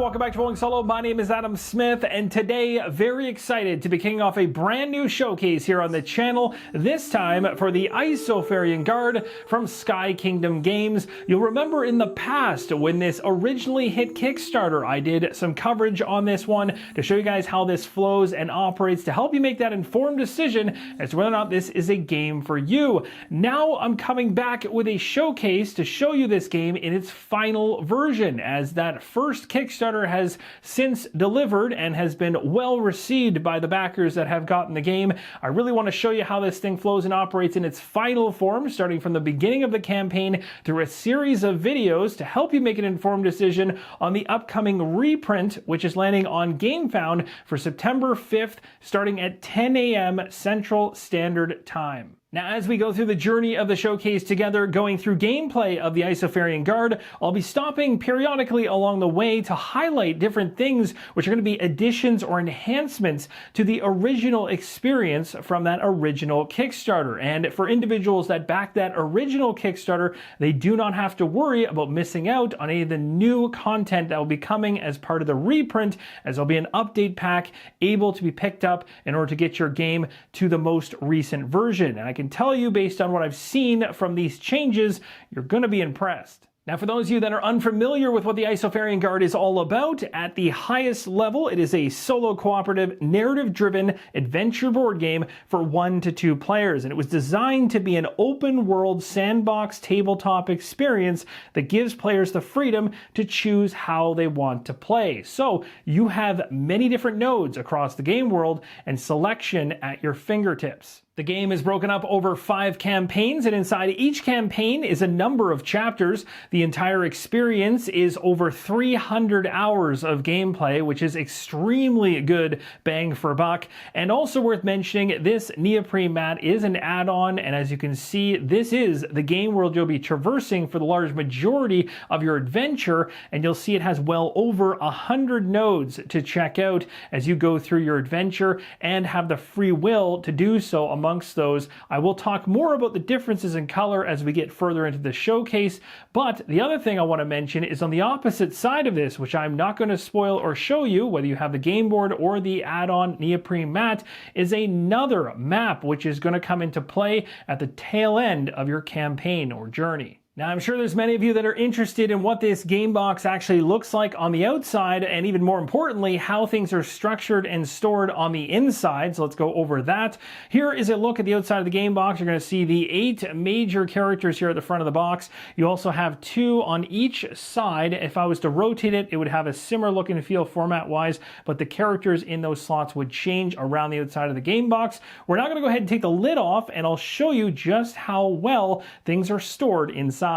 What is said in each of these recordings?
Welcome back to Rolling Solo. My name is Adam Smith, and today, very excited to be kicking off a brand new showcase here on the channel, this time for the Isofarian Guard from Sky Kingdom Games. You'll remember in the past when this originally hit Kickstarter, I did some coverage on this one to show you guys how this flows and operates to help you make that informed decision as to whether or not this is a game for you. Now I'm coming back with a showcase to show you this game in its final version, as that first Kickstarter has since delivered and has been well received by the backers that have gotten the game. I really want to show you how this thing flows and operates in its final form, starting from the beginning of the campaign through a series of videos to help you make an informed decision on the upcoming reprint, which is landing on GameFound for September 5th, starting at 10 a.m. Central Standard Time. Now, as we go through the journey of the showcase together, going through gameplay of the Isofarian Guard, I'll be stopping periodically along the way to highlight different things which are going to be additions or enhancements to the original experience from that original Kickstarter. And for individuals that back that original Kickstarter, they do not have to worry about missing out on any of the new content that will be coming as part of the reprint, as there'll be an update pack able to be picked up in order to get your game to the most recent version. And I can tell you, based on what I've seen from these changes, you're going to be impressed. Now, for those of you that are unfamiliar with what the Isofarian Guard is all about, at the highest level, it is a solo cooperative, narrative-driven adventure board game for 1 to 2 players. And it was designed to be an open-world sandbox tabletop experience that gives players the freedom to choose how they want to play. So you have many different nodes across the game world and selection at your fingertips. The game is broken up over 5 campaigns, and inside each campaign is a number of chapters. The entire experience is over 300 hours of gameplay, which is extremely good bang for buck. And also worth mentioning, this neoprene mat is an add-on, and as you can see, this is the game world you'll be traversing for the large majority of your adventure, and you'll see it has well over 100 nodes to check out as you go through your adventure and have the free will to do so amongst those. I will talk more about the differences in color as we get further into the showcase, but the other thing I want to mention is on the opposite side of this, which I'm not going to spoil or show you, whether you have the game board or the add-on neoprene mat, is another map which is going to come into play at the tail end of your campaign or journey. Now, I'm sure there's many of you that are interested in what this game box actually looks like on the outside, and even more importantly, how things are structured and stored on the inside. So let's go over that. Here is a look at the outside of the game box. You're going to see the 8 major characters here at the front of the box. You also have 2 on each side. If I was to rotate it, it would have a similar look and feel format-wise, but the characters in those slots would change around the outside of the game box. We're now going to go ahead and take the lid off, and I'll show you just how well things are stored inside.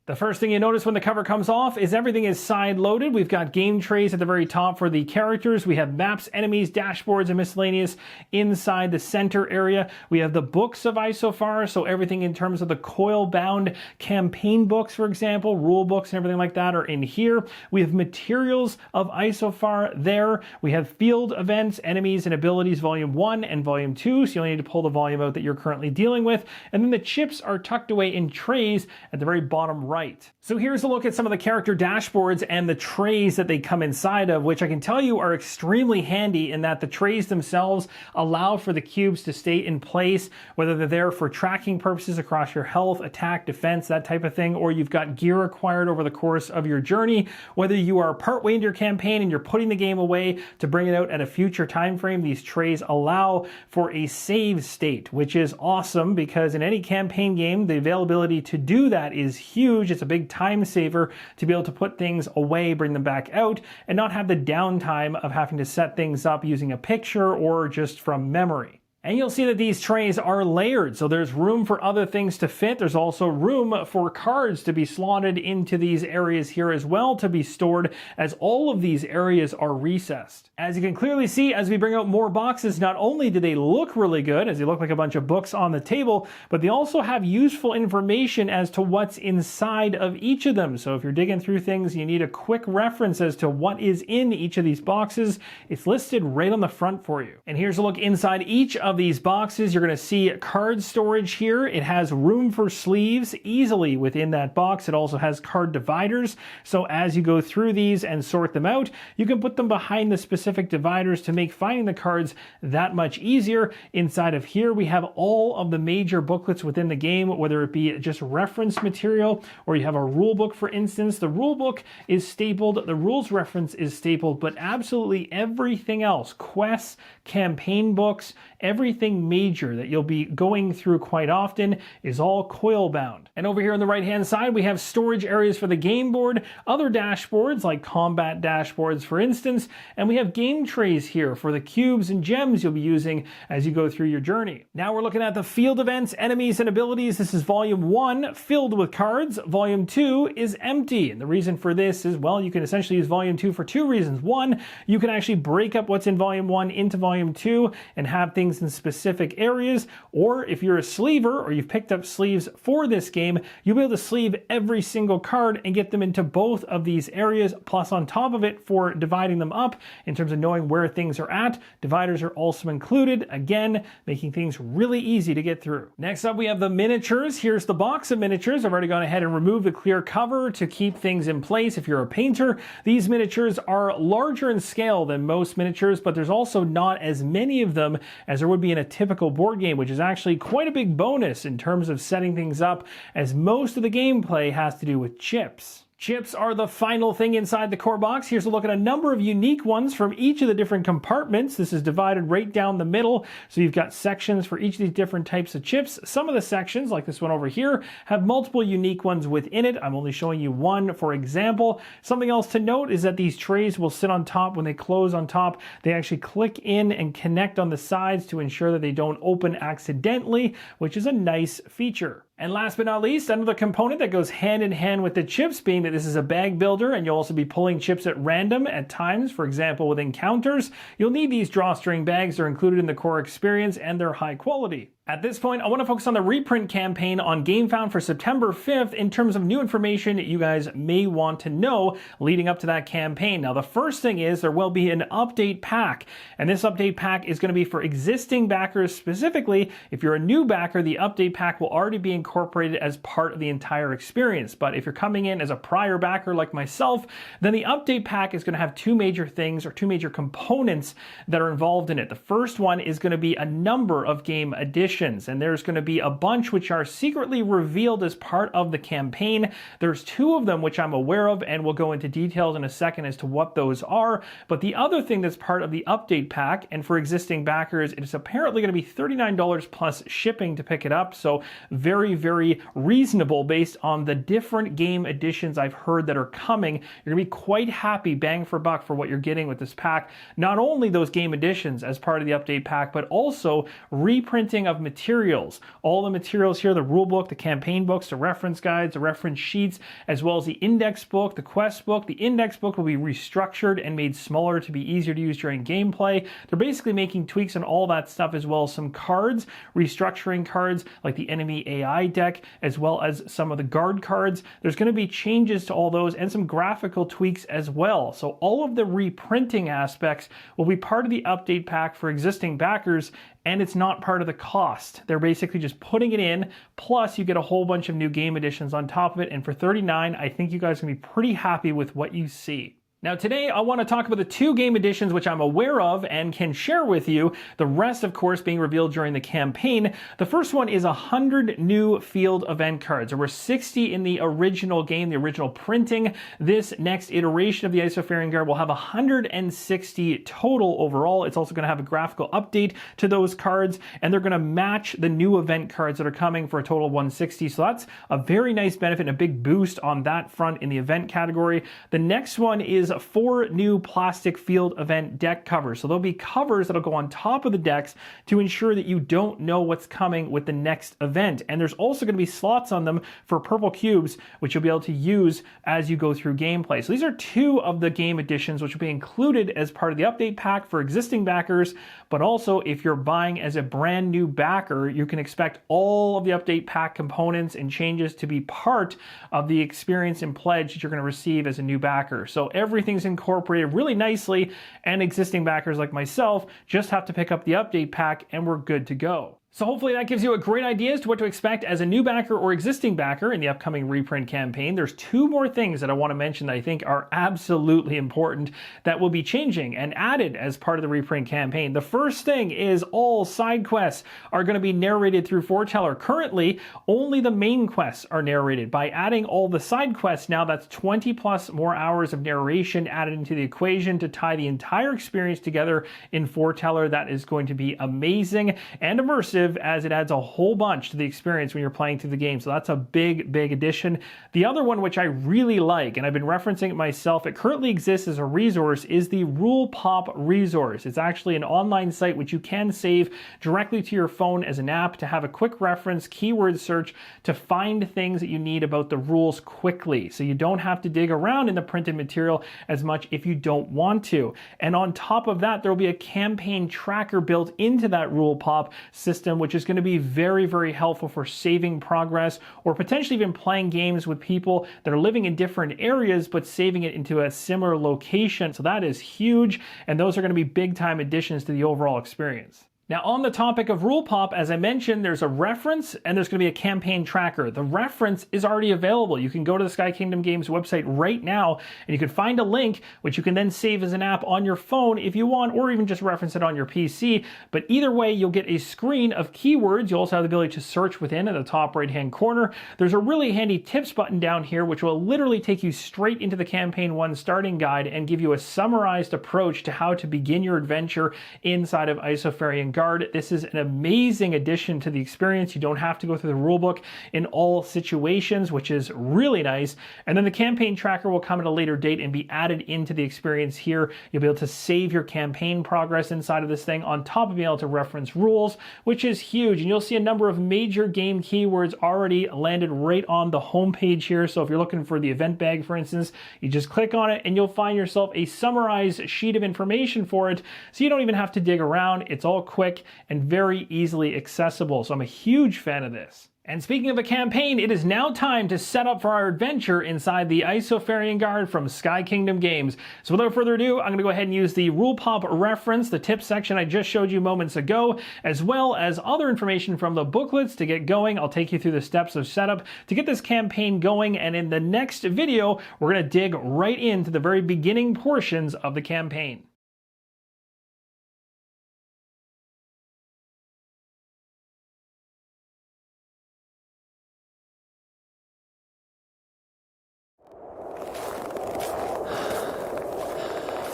The first thing you notice when the cover comes off is everything is side-loaded. We've got game trays at the very top for the characters. We have maps, enemies, dashboards, and miscellaneous inside the center area. We have the books of Isofar, so everything in terms of the coil-bound campaign books, for example, rule books and everything like that are in here. We have materials of Isofar there. We have field events, enemies, and abilities, Volume 1 and Volume 2, so you'll need to pull the volume out that you're currently dealing with. And then the chips are tucked away in trays at the very bottom right. So here's a look at some of the character dashboards and the trays that they come inside of, which I can tell you are extremely handy in that the trays themselves allow for the cubes to stay in place, whether they're there for tracking purposes across your health, attack, defense, that type of thing, or you've got gear acquired over the course of your journey. Whether you are partway into your campaign and you're putting the game away to bring it out at a future time frame, these trays allow for a save state, which is awesome because in any campaign game, the availability to do that is huge. It's a big time saver to be able to put things away, bring them back out, and not have the downtime of having to set things up using a picture or just from memory. And you'll see that these trays are layered, so there's room for other things to fit. There's also room for cards to be slotted into these areas here as well to be stored, as all of these areas are recessed. As you can clearly see, as we bring out more boxes, not only do they look really good, as they look like a bunch of books on the table, but they also have useful information as to what's inside of each of them. So if you're digging through things, you need a quick reference as to what is in each of these boxes. It's listed right on the front for you. And here's a look inside each of these boxes. You're going to see card storage here. It has room for sleeves easily within that box. It also has card dividers. So as you go through these and sort them out, you can put them behind the specific dividers to make finding the cards that much easier. Inside of here, we have all of the major booklets within the game, whether it be just reference material or you have a rule book, for instance. The rule book is stapled, the rules reference is stapled, but absolutely everything else, quests, campaign books, everything major that you'll be going through quite often is all coil bound. And over here on the right hand side, we have storage areas for the game board, other dashboards like combat dashboards, for instance, and we have game trays here for the cubes and gems you'll be using as you go through your journey. Now we're looking at the field events, enemies, and abilities. This is Volume 1, filled with cards. Volume 2 is empty. And the reason for this is, well, you can essentially use Volume 2 for two reasons. One, you can actually break up what's in Volume 1 into Volume 2 and have things in specific areas. Or if you're a sleever or you've picked up sleeves for this game, you'll be able to sleeve every single card and get them into both of these areas. Plus on top of it, for dividing them up in terms of knowing where things are at, dividers are also included, again, making things really easy to get through. Next up, we have the miniatures. Here's the box of miniatures. I've already gone ahead and removed the clear cover to keep things in place if you're a painter. These miniatures are larger in scale than most miniatures, but there's also not as many of them as there would be in a typical board game, which is actually quite a big bonus in terms of setting things up, as most of the gameplay has to do with chips. Chips are the final thing inside the core box. Here's a look at a number of unique ones from each of the different compartments. This is divided right down the middle, so you've got sections for each of these different types of chips. Some of the sections, like this one over here, have multiple unique ones within it. I'm only showing you one for example. Something else to note is that these trays will sit on top. When they close on top, they actually click in and connect on the sides to ensure that they don't open accidentally, which is a nice feature. And last but not least, another component that goes hand in hand with the chips, being that this is a bag builder and you'll also be pulling chips at random at times, for example with encounters, you'll need these drawstring bags. They're included in the core experience and they're high quality. At this point, I want to focus on the reprint campaign on GameFound for September 5th in terms of new information that you guys may want to know leading up to that campaign. Now, the first thing is there will be an update pack, and this update pack is going to be for existing backers specifically. If you're a new backer, the update pack will already be incorporated as part of the entire experience. But if you're coming in as a prior backer like myself, then the update pack is going to have two major things or two major components that are involved in it. The first one is going to be a number of game additions. And there's going to be a bunch which are secretly revealed as part of the campaign. There's two of them which I'm aware of, and we'll go into details in a second as to what those are. But the other thing that's part of the update pack, and for existing backers, it's apparently going to be $39 plus shipping to pick it up. So very, very reasonable based on the different game additions I've heard that are coming. You're going to be quite happy, bang for buck, for what you're getting with this pack. Not only those game additions as part of the update pack, but also reprinting of materials. All the materials here, the rule book, the campaign books, the reference guides, the reference sheets, as well as the index book, the quest book. The index book will be restructured and made smaller to be easier to use during gameplay. They're basically making tweaks on all that stuff, as well as some cards, restructuring cards like the enemy AI deck, as well as some of the guard cards. There's going to be changes to all those and some graphical tweaks as well. So all of the reprinting aspects will be part of the update pack for existing backers, and it's not part of the cost. They're basically just putting it in, plus you get a whole bunch of new game editions on top of it, and for $39, I think you guys can be pretty happy with what you see. Now today I want to talk about the 2 game editions which I'm aware of and can share with you, the rest of course being revealed during the campaign. The first one is 100 new field event cards. There were 60 in the original game, the original printing. This next iteration of the Isofarian Guard will have 160 total overall. It's also going to have a graphical update to those cards, and they're going to match the new event cards that are coming for a total of 160. So that's a very nice benefit and a big boost on that front in the event category. The next one is 4 new plastic field event deck covers. So there'll be covers that'll go on top of the decks to ensure that you don't know what's coming with the next event. And there's also going to be slots on them for purple cubes, which you'll be able to use as you go through gameplay. So these are 2 of the game editions, which will be included as part of the update pack for existing backers. But also, if you're buying as a brand new backer, you can expect all of the update pack components and changes to be part of the experience and pledge that you're going to receive as a new backer. So everything's incorporated really nicely, and existing backers like myself just have to pick up the update pack and we're good to go. So hopefully that gives you a great idea as to what to expect as a new backer or existing backer in the upcoming reprint campaign. There's 2 more things that I want to mention that I think are absolutely important that will be changing and added as part of the reprint campaign. The first thing is all side quests are going to be narrated through Forteller. Currently, only the main quests are narrated. By adding all the side quests now, that's 20 plus more hours of narration added into the equation to tie the entire experience together in Forteller. That is going to be amazing and immersive, as it adds a whole bunch to the experience when you're playing through the game. So that's a big addition. The other one, which I really like, and I've been referencing it myself, it currently exists as a resource, is the Rule Pop resource. It's actually an online site which you can save directly to your phone as an app to have a quick reference, keyword search to find things that you need about the rules quickly. So you don't have to dig around in the printed material as much if you don't want to. And on top of that, there will be a campaign tracker built into that Rule Pop system, which is going to be very helpful for saving progress or potentially even playing games with people that are living in different areas but saving it into a similar location. So that is huge, and those are going to be big time additions to the overall experience. Now, on the topic of Rule Pop, as I mentioned, there's a reference and there's going to be a campaign tracker. The reference is already available. You can go to the Sky Kingdom Games website right now and you can find a link which you can then save as an app on your phone if you want, or even just reference it on your PC. But either way, you'll get a screen of keywords. You'll also have the ability to search within in the top right-hand corner. There's a really handy tips button down here which will literally take you straight into the Campaign 1 starting guide and give you a summarized approach to how to begin your adventure inside of Isofarian Guard. This is an amazing addition to the experience. You don't have to go through the rulebook in all situations, which is really nice. And then the campaign tracker will come at a later date and be added into the experience here. You'll be able to save your campaign progress inside of this thing on top of being able to reference rules, which is huge. And you'll see a number of major game keywords already landed right on the homepage here. So if you're looking for the event bag, for instance, you just click on it and you'll find yourself a summarized sheet of information for it. So you don't even have to dig around. It's all quick and very easily accessible. So I'm a huge fan of this. And speaking of a campaign, it is now time to set up for our adventure inside the Isofarian Guard from Sky Kingdom Games. So without further ado, I'm going to go ahead and use the Rule Pop reference, the tip section I just showed you moments ago, as well as other information from the booklets to get going. I'll take you through the steps of setup to get this campaign going, and in the next video, we're going to dig right into the very beginning portions of the campaign.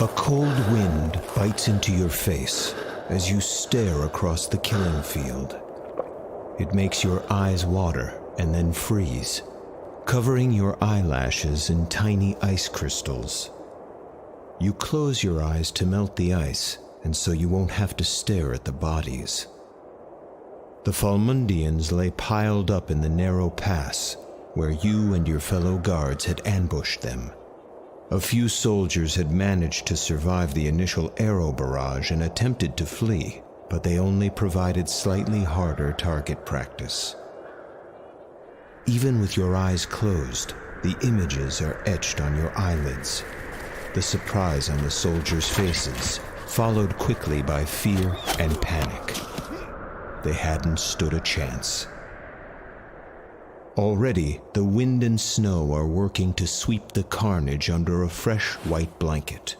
A cold wind bites into your face as you stare across the killing field. It makes your eyes water and then freeze, covering your eyelashes in tiny ice crystals. You close your eyes to melt the ice, and so you won't have to stare at the bodies. The Falmundians lay piled up in the narrow pass, where you and your fellow guards had ambushed them. A few soldiers had managed to survive the initial arrow barrage and attempted to flee, but they only provided slightly harder target practice. Even with your eyes closed, the images are etched on your eyelids. The surprise on the soldiers' faces, followed quickly by fear and panic. They hadn't stood a chance. Already, the wind and snow are working to sweep the carnage under a fresh white blanket.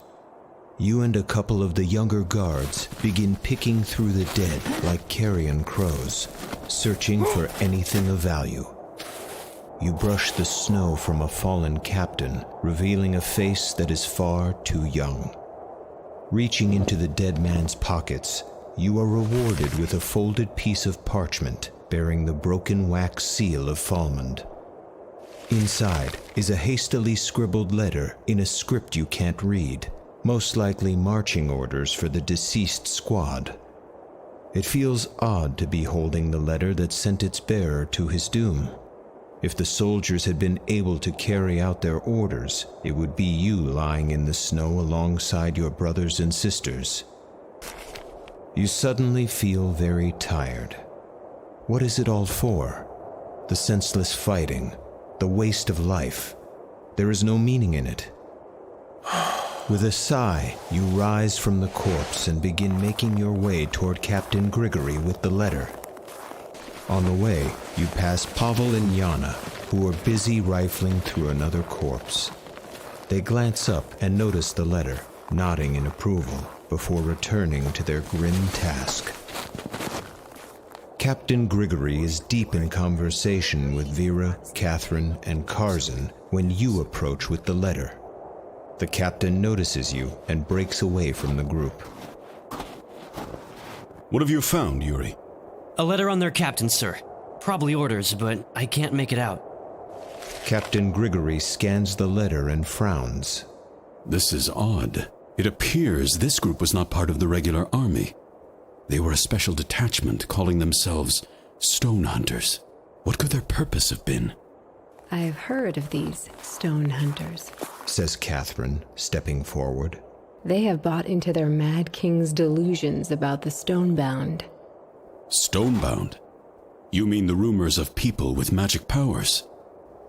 You and a couple of the younger guards begin picking through the dead like carrion crows, searching for anything of value. You brush the snow from a fallen captain, revealing a face that is far too young. Reaching into the dead man's pockets, you are rewarded with a folded piece of parchment bearing the broken wax seal of Falmund. Inside is a hastily scribbled letter in a script you can't read, most likely marching orders for the deceased squad. It feels odd to be holding the letter that sent its bearer to his doom. If the soldiers had been able to carry out their orders, it would be you lying in the snow alongside your brothers and sisters. You suddenly feel very tired. What is it all for? The senseless fighting, the waste of life. There is no meaning in it. With a sigh, you rise from the corpse and begin making your way toward Captain Grigory with the letter. On the way, you pass Pavel and Yana, who are busy rifling through another corpse. They glance up and notice the letter, nodding in approval, before returning to their grim task. Captain Grigory is deep in conversation with Vera, Catherine, and Karzan when you approach with the letter. The captain notices you and breaks away from the group. What have you found, Yuri? A letter on their captain, sir. Probably orders, but I can't make it out. Captain Grigory scans the letter and frowns. This is odd. It appears this group was not part of the regular army. They were a special detachment calling themselves Stone Hunters. What could their purpose have been? I have heard of these Stone Hunters, says Catherine, stepping forward. They have bought into their Mad King's delusions about the Stonebound. Stonebound? You mean the rumors of people with magic powers?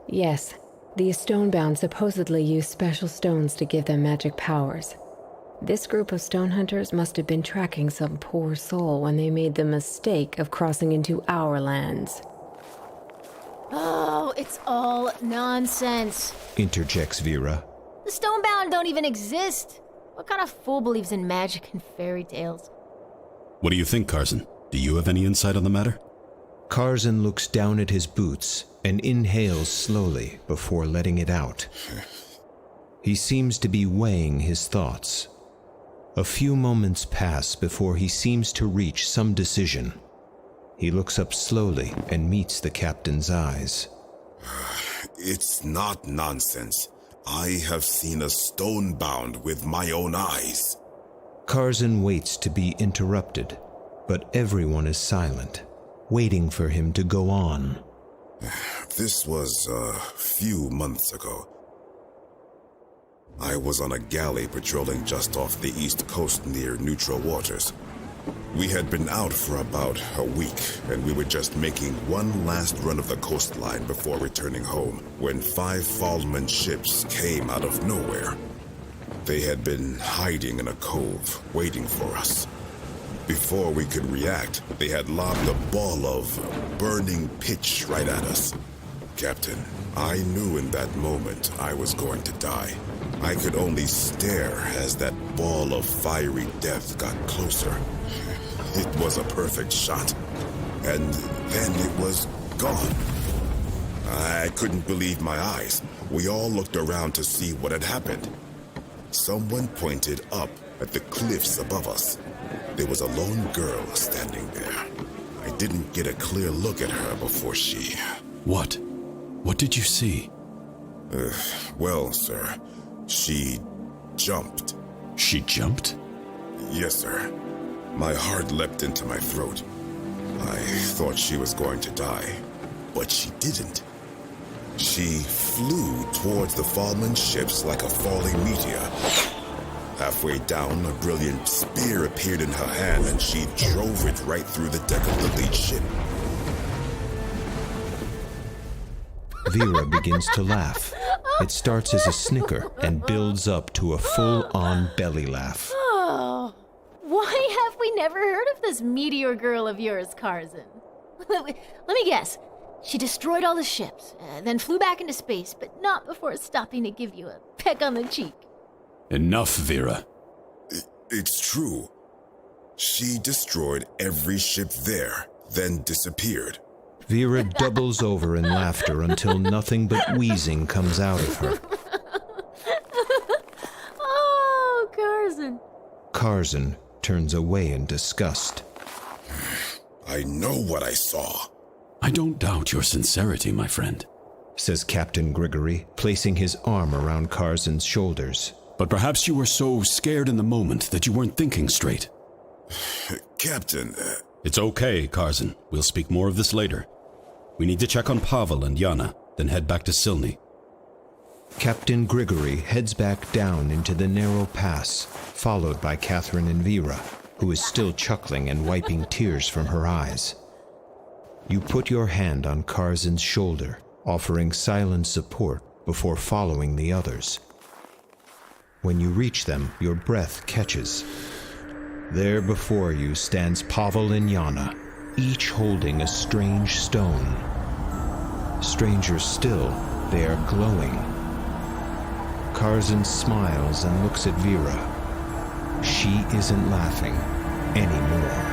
Yes, these Stonebound supposedly use special stones to give them magic powers. This group of stone hunters must have been tracking some poor soul when they made the mistake of crossing into our lands. Oh, it's all nonsense, Interjects Vera. The Stonebound don't even exist. What kind of fool believes in magic and fairy tales? What do you think, Karzan? Do you have any insight on the matter? Karzan looks down at his boots and inhales slowly before letting it out. He seems to be weighing his thoughts. A few moments pass before he seems to reach some decision. He looks up slowly and meets the captain's eyes. It's not nonsense. I have seen a Stonebound with my own eyes. Karzan waits to be interrupted, but everyone is silent, waiting for him to go on. This was a few months ago. I was on a galley patrolling just off the east coast near neutral waters. We had been out for about a week, and we were just making one last run of the coastline before returning home, when 5 Falman ships came out of nowhere. They had been hiding in a cove, waiting for us. Before we could react, they had lobbed a ball of burning pitch right at us. Captain, I knew in that moment I was going to die. I could only stare as that ball of fiery death got closer. It was a perfect shot, and then it was gone. I couldn't believe my eyes. We all looked around to see what had happened. Someone pointed up at the cliffs above us. There was a lone girl standing there. I didn't get a clear look at her before she... What? What did you see? Well, sir, she jumped. She jumped? Yes, sir. My heart leapt into my throat. I thought she was going to die, but she didn't. She flew towards the fallen ships like a falling meteor. Halfway down, a brilliant spear appeared in her hand, and she drove it right through the deck of the lead ship. Vera begins to laugh. It starts as a snicker and builds up to a full-on belly laugh. Oh, why have we never heard of this meteor girl of yours, Karzan? Let me guess. She destroyed all the ships, then flew back into space, but not before stopping to give you a peck on the cheek. Enough, Vera. It's true. She destroyed every ship there, then disappeared. Vera doubles over in laughter until nothing but wheezing comes out of her. Oh, Karzan. Karzan turns away in disgust. I know what I saw. I don't doubt your sincerity, my friend. Says Captain Grigory, placing his arm around Karzan's shoulders. But perhaps you were so scared in the moment that you weren't thinking straight. Captain... It's okay, Karzan. We'll speak more of this later. We need to check on Pavel and Yana, then head back to Silny. Captain Grigory heads back down into the narrow pass, followed by Catherine and Vera, who is still chuckling and wiping tears from her eyes. You put your hand on Karzan's shoulder, offering silent support before following the others. When you reach them, your breath catches. There before you stands Pavel and Yana, each holding a strange stone. Stranger still, they are glowing. Karzan smiles and looks at Vera. She isn't laughing anymore.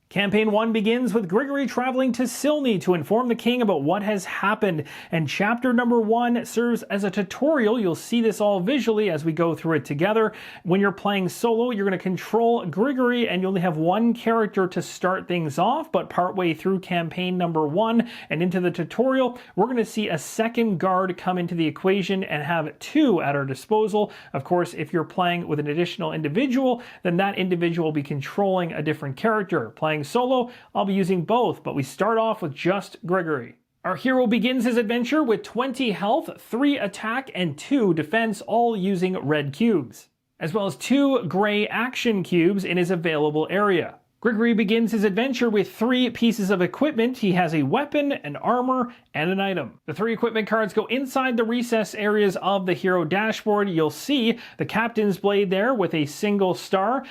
Campaign 1 begins with Grigory traveling to Silny to inform the king about what has happened, and chapter number 1 serves as a tutorial. You'll see this all visually as we go through it together. When you're playing solo, you're going to control Grigory, and you only have one character to start things off, but partway through campaign number 1 and into the tutorial, we're going to see a second guard come into the equation and have 2 at our disposal. Of course, if you're playing with an additional individual, then that individual will be controlling a different character. Playing solo, I'll be using both, but we start off with just Grigory. Our hero begins his adventure with 20 health, 3 attack, and 2 defense, all using red cubes, as well as 2 gray action cubes in his available area. Grigory begins his adventure with 3 pieces of equipment. He has a weapon, an armor, and an item. The 3 equipment cards go inside the recess areas of the hero dashboard. You'll see the captain's blade there with a single star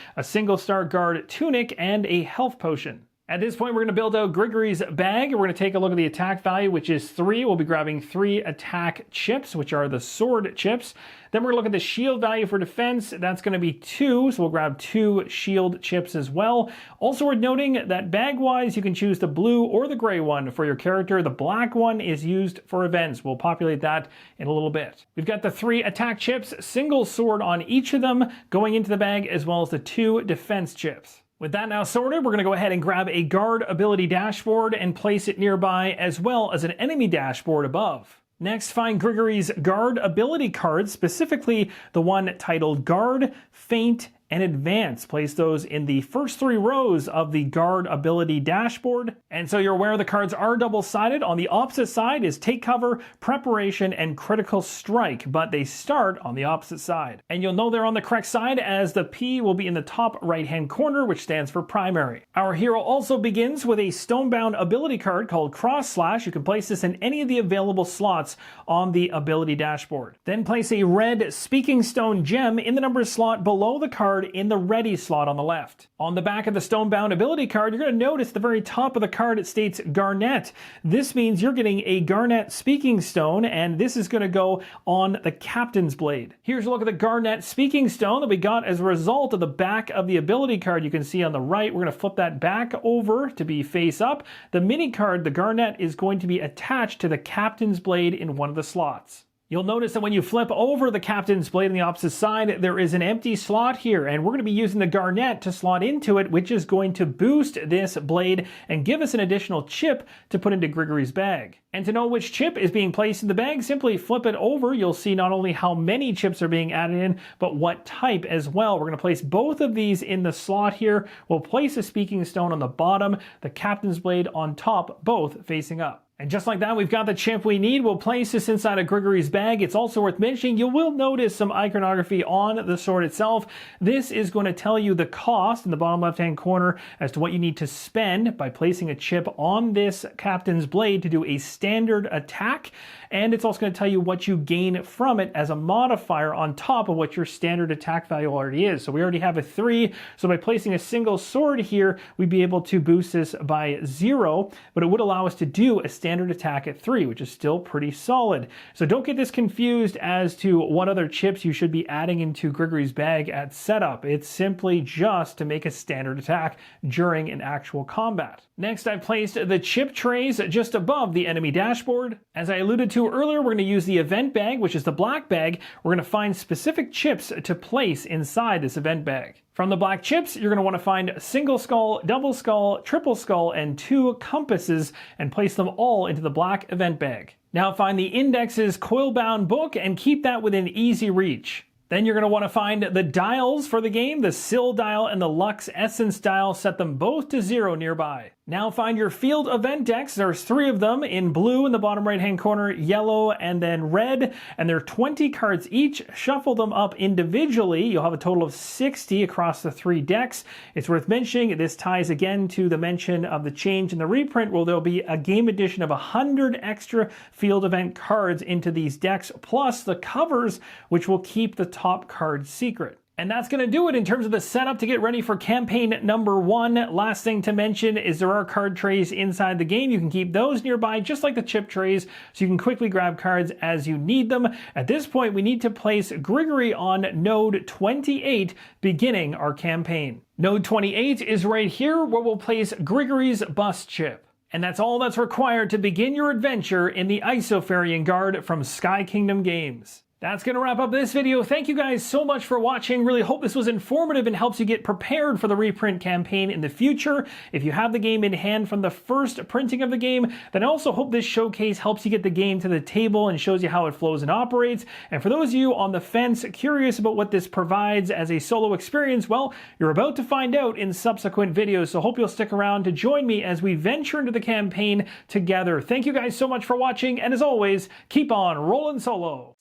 guard tunic, and a health potion. At this point, we're going to build out Grigory's bag. We're going to take a look at the attack value, which is 3. We'll be grabbing 3 attack chips, which are the sword chips. Then we're going to look at the shield value for defense. That's going to be 2, so we'll grab 2 shield chips as well. Also worth noting that bag-wise, you can choose the blue or the gray one for your character. The black one is used for events. We'll populate that in a little bit. We've got the 3 attack chips, single sword on each of them, going into the bag, as well as the 2 defense chips. With that now sorted, we're going to go ahead and grab a guard ability dashboard and place it nearby, as well as an enemy dashboard above. Next, find Grigory's guard ability cards, specifically the one titled Guard, Feint, and Advance. Place those in the first 3 rows of the guard ability dashboard. And so you're aware the cards are double-sided. On the opposite side is Take Cover, Preparation, and Critical Strike, but they start on the opposite side. And you'll know they're on the correct side as the P will be in the top right-hand corner, which stands for Primary. Our hero also begins with a Stonebound ability card called Cross Slash. You can place this in any of the available slots on the ability dashboard. Then place a red Speaking Stone gem in the number slot below the card in the ready slot on the left. On the back of the Stonebound ability card, you're going to notice at the very top of the card it states Garnet. This means you're getting a Garnet Speaking Stone, and this is going to go on the Captain's Blade. Here's a look at the Garnet Speaking Stone that we got as a result of the back of the ability card. You can see on the right, we're going to flip that back over to be face up. The mini card, the Garnet, is going to be attached to the Captain's Blade in one of the slots. You'll notice that when you flip over the captain's blade on the opposite side, there is an empty slot here, and we're going to be using the garnet to slot into it, which is going to boost this blade and give us an additional chip to put into Grigory's bag. And to know which chip is being placed in the bag, simply flip it over. You'll see not only how many chips are being added in, but what type as well. We're going to place both of these in the slot here. We'll place a speaking stone on the bottom, the captain's blade on top, both facing up. And just like that, we've got the chip we need. We'll place this inside of Grigory's bag. It's also worth mentioning, you will notice some iconography on the sword itself. This is going to tell you the cost in the bottom left-hand corner as to what you need to spend by placing a chip on this captain's blade to do a standard attack. And it's also going to tell you what you gain from it as a modifier on top of what your standard attack value already is. So we already have a 3. So by placing a single sword here, we'd be able to boost this by 0, but it would allow us to do a standard attack at 3, which is still pretty solid. So don't get this confused as to what other chips you should be adding into Grigory's bag at setup. It's simply just to make a standard attack during an actual combat. Next, I placed the chip trays just above the enemy dashboard. As I alluded to earlier, we're going to use the event bag, which is the black bag. We're going to find specific chips to place inside this event bag. From the black chips, you're going to want to find single skull, double skull, triple skull, and 2 compasses and place them all into the black event bag. Now find the Index's coil-bound book and keep that within easy reach. Then you're going to want to find the dials for the game, the Sil dial and the Lux Essence dial. Set them both to 0 nearby. Now find your field event decks. There's 3 of them in blue in the bottom right-hand corner, yellow, and then red. And they're 20 cards each. Shuffle them up individually. You'll have a total of 60 across the 3 decks. It's worth mentioning, this ties again to the mention of the change in the reprint, where there'll be a game edition of 100 extra field event cards into these decks, plus the covers, which will keep the top card secret. And that's going to do it in terms of the setup to get ready for campaign number 1. Last thing to mention is there are card trays inside the game. You can keep those nearby, just like the chip trays, so you can quickly grab cards as you need them. At this point, we need to place Grigory on node 28, beginning our campaign. Node 28 is right here, where we'll place Grigory's bust chip. And that's all that's required to begin your adventure in the Isofarian Guard from Sky Kingdom Games. That's going to wrap up this video. Thank you guys so much for watching. Really hope this was informative and helps you get prepared for the reprint campaign in the future. If you have the game in hand from the first printing of the game, then I also hope this showcase helps you get the game to the table and shows you how it flows and operates. And for those of you on the fence curious about what this provides as a solo experience, well, you're about to find out in subsequent videos. So hope you'll stick around to join me as we venture into the campaign together. Thank you guys so much for watching. And as always, keep on rolling solo.